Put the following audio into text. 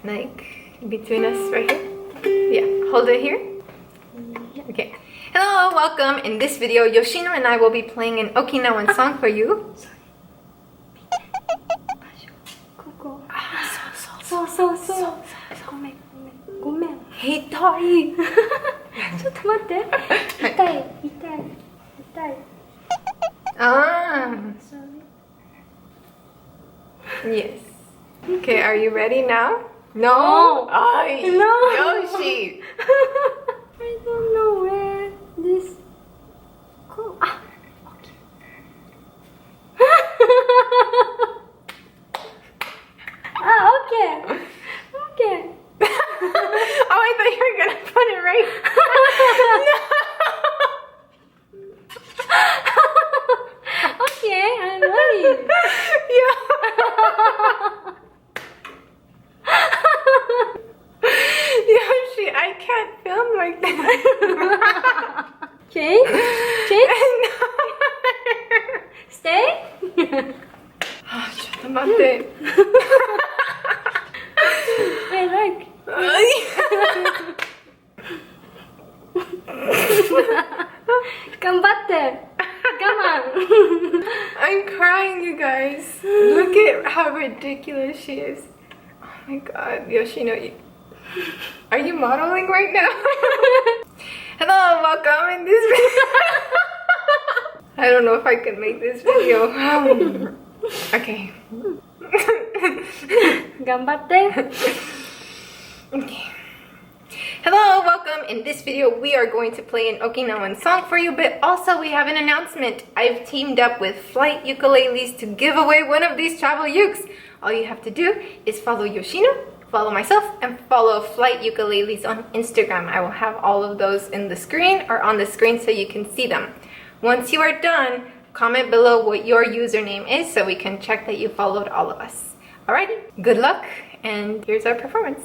like between us right here. Yeah, hold it here. Okay. Hello, welcome. In this video, Yoshino and I will be playing an Okinawan song for you. Goめん Hey, Toy. ちょっと待って痛い Ah, yes. Okay, are you ready now? No. Ay, No. Yoshi. I don't know where this go. Okay. Okay. Oh, I thought you were gonna put it right. Okay, I'm ready. Yeah. Yoshi, I can't film like that. Change? Stay? ちょっと待って。 Hey, look. 頑張って I'm crying, you guys. Look at how ridiculous she is. Oh my god, Yoshino. Are you modeling right now? Hello, welcome in this video. I don't know if I can make this video. Okay. 頑張って Okay. Hello, welcome. In this video, we are going to play an Okinawan song for you, but also we have an announcement. I've teamed up with Flight Ukuleles to give away one of these travel ukes. All you have to do is follow Yoshino, follow myself, and follow Flight Ukuleles on Instagram. I will have all of those in the screen or on the screen so you can see them. Once you are done, comment below what your username is so we can check that you followed all of us. Alrighty, good luck, and here's our performance.